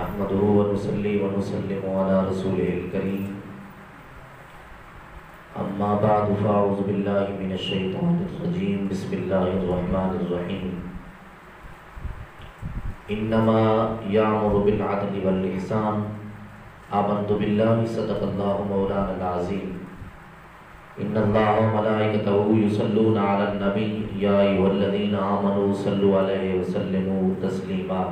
نحمده ونصلي ونسلم على رسوله الكريم اما بعد فاعوذ بالله من الشيطان الرجيم بسم الله الرحمن الرحيم انما يأمر بالعدل والإحسان آمنت بالله صدق الله مولانا العظيم ان الله وملائكته يصلون على النبي يا ايها الذين آمنوا صلوا عليه وسلموا تسليما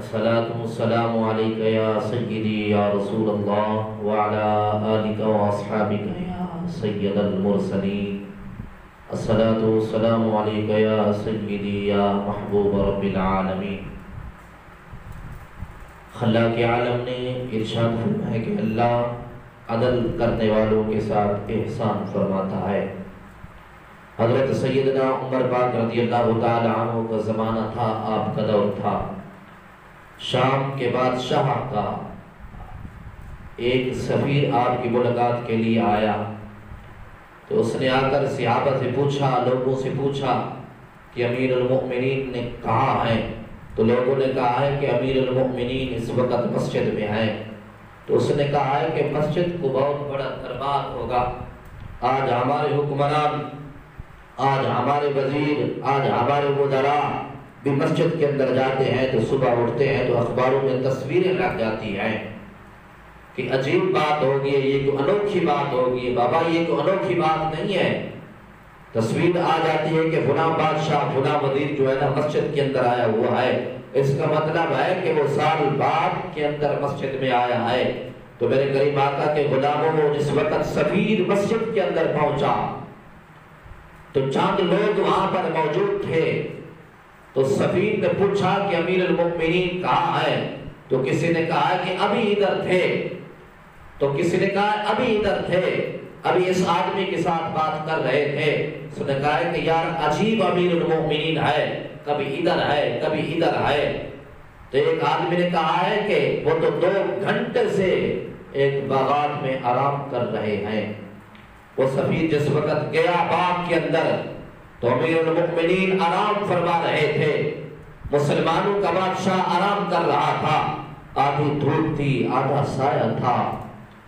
الصلاة والسلام عليك يا سيدي يا رسول الله وعلى آلك وأصحابك يا سيد المرسلين الصلاة والسلام عليك يا سيدي يا محبوب رب العالمين. خلاق عالم نے ارشاد فرمایا کہ اللہ عدل کرنے والوں کے ساتھ احسان فرماتا ہے. حضرت سیدنا عمر پاک رضی اللہ تعالی عنہ کا زمانہ تھا، آپ کا دور تھا. شام کے بادشاہ کا ایک سفیر آپ کی ملاقات کے لیے آیا تو اس نے آ کر صحابہ سے پوچھا، لوگوں سے پوچھا کہ امیر المؤمنین نے کہاں ہیں؟ تو لوگوں نے کہا ہے کہ امیر المؤمنین اس وقت مسجد میں ہیں. تو اس نے کہا ہے کہ مسجد کو بہت بڑا دربار ہوگا. آج ہمارے حکمران، آج ہمارے وزیر، آج ہمارے وزراء بھی مسجد کے اندر جاتے ہیں تو صبح اٹھتے ہیں تو اخباروں میں تصویریں لگ جاتی ہیں کہ عجیب بات ہوگی، یہ کوئی انوکھی بات ہوگی. بابا یہ کوئی انوکھی بات نہیں ہے. تصویر آ جاتی ہے کہ فلاں بادشاہ فلاں وزیر جو ہے نا مسجد کے اندر آیا ہوا ہے، اس کا مطلب ہے کہ وہ سال بعد کے اندر مسجد میں آیا ہے. تو میرے کریم آقا کے غلاموں کو جس وقت سفیر مسجد کے اندر پہنچا تو چند لوگ وہاں پر موجود تھے. تو سفیر نے پوچھا کہ امیر المؤمنین کہاں ہے؟ تو کسی نے کہا کہ ابھی ادھر تھے. تو کسی نے کہا ابھی ادھر تھے، ابھی اس آدمی کے ساتھ بات کر رہے تھے. اس نے کہا کہ یار عجیب امیر المؤمنین ہے، کبھی ادھر ہے کبھی ادھر ہے. تو ایک آدمی نے کہا ہے کہ وہ تو 2 گھنٹے سے ایک باغات میں آرام کر رہے ہیں. وہ سفیر جس وقت گیا باغ کے اندر تو امیر المؤمنین آرام فرما رہے تھے. مسلمانوں کا بادشاہ آرام کر رہا تھا. آدھی دھوپ تھی، آدھا سایہ تھا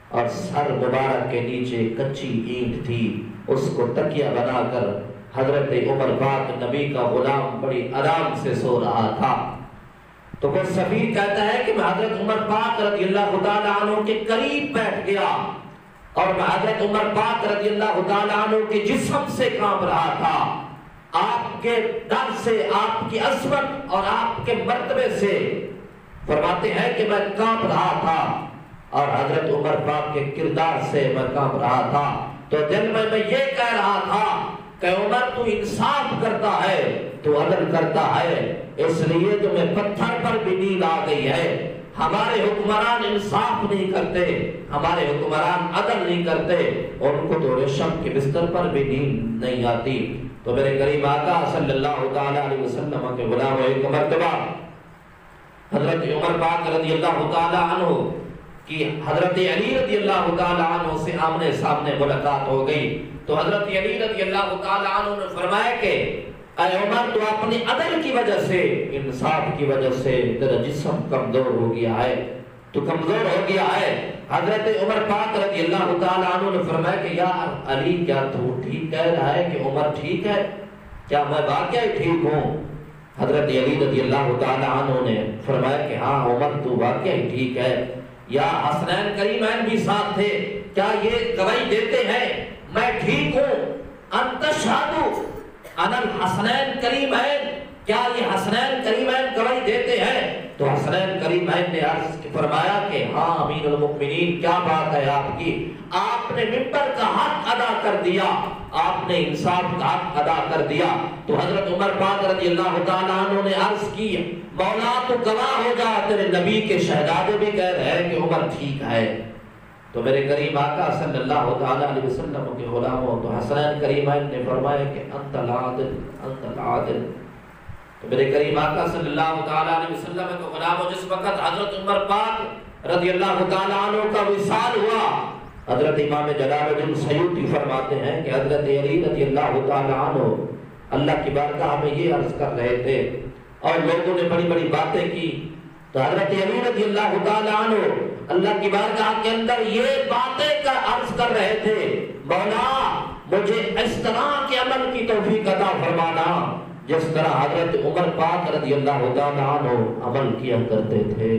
اور سر مبارک کے نیچے کچی اینٹ تھی. اس کو تکیہ بنا کر حضرت عمر پاک نبی کا غلام بڑی آرام سے سو رہا تھا. تو وہ سفیر کہتا ہے کہ میں حضرت عمر پاک رضی اللہ تعالی عنہ کے قریب بیٹھ گیا اور میں حضرت عمر پاک رضی اللہ تعالی عنہ کے جسم سے کانپ رہا تھا. آپ کے در سے، آپ کی عظمت اور آپ کے مرتبے سے فرماتے ہیں کہ میں کانپ رہا تھا اور حضرت عمر پاک کے کردار سے میں کانپ رہا تھا. تو دل میں یہ کہہ رہا تھا کہ عمر تو انصاف کرتا ہے، تو عدل کرتا ہے، اس لیے تمہیں پتھر پر بھی نیند آ گئی ہے. ہمارے حکمران انصاف نہیں کرتے، ہمارے حکمران عدل نہیں کرتے، ان کو تو ریشم کے بستر پر بھی نیند نہیں آتی. تو میرے کریم آقا صلی اللہ تعالی علیہ وسلم کے غلام ایک مرتبہ حضرت عمر پاک رضی اللہ تعالی عنہ کی حضرت علی رضی اللہ تعالی عنہ سے آمنے سامنے ملاقات ہو گئی. تو حضرت علی رضی اللہ تعالی عنہ نے فرمایا کہ اے عمر تو اپنی عدل کی وجہ سے، انصاف کی وجہ سے تیرا جسم کمزور ہو گیا ہے، تو کمزور ہو گیا ہے. حضرت عمر پاک رضی اللہ تعالی عنہ نے فرمایا کہ یا علی کیا تو ٹھیک کہہ رہا ہے کہ عمر ٹھیک ہے؟ کیا میں واقعی ٹھیک ہوں؟ حضرت علی رضی اللہ تعالی عنہ نے فرمایا کہ ہاں عمر تو واقعی ٹھیک ہے. یا حسنین کریمین بھی ساتھ تھے، کیا یہ گواہی دیتے ہیں میں ٹھیک ہوں؟ انت شہادو ان الحسنین کریمین، کیا یہ حسنین کریمین گواہی دیتے ہیں؟ تو حسنین کریمین نے عرض فرمایا کہ ہاں امیر المؤمنین کیا بات ہے آپ کی، آپ نے ممبر کا حق ادا کر دیا، آپ نے انصاف کا حق ادا کر دیا. تو حضرت عمر پاک رضی اللہ تعالی عنہ نے عرض کی مولا تو گواہ ہو جا، تیرے نبی کے شہزادے بھی کہہ رہے ہیں کہ عمر ٹھیک ہے. تو میرے کریم آقا صلی اللہ تعالی علیہ وسلم کے غلاموں تو حسنین کریمین نے فرمایا کہ انت العادل انت العادل. تو میرے کریم آقا صلی اللہ تعالی علیہ وسلم کے غلاموں جس وقت حضرت عمر پاک رضی اللہ تعالی عنہ کا وصال ہوا، حضرت امام جلال الدین سیوطی فرماتے ہیں کہ حضرت علی رضی اللہ تعالی عنہ اللہ کی بارگاہ میں یہ عرض کر رہے تھے اور لوگوں نے بڑی بڑی باتیں کی تو حضرت علی رضی اللہ تعالیٰ عنہ اللہ کی بارگاہ کے اندر یہ باتیں کا عرض کر رہے تھے، مولا مجھے اس طرح کے عمل کی توفیق عطا فرمانا جس طرح حضرت عمر پاک رضی اللہ تعالیٰ عنہ عمل کیا کرتے تھے۔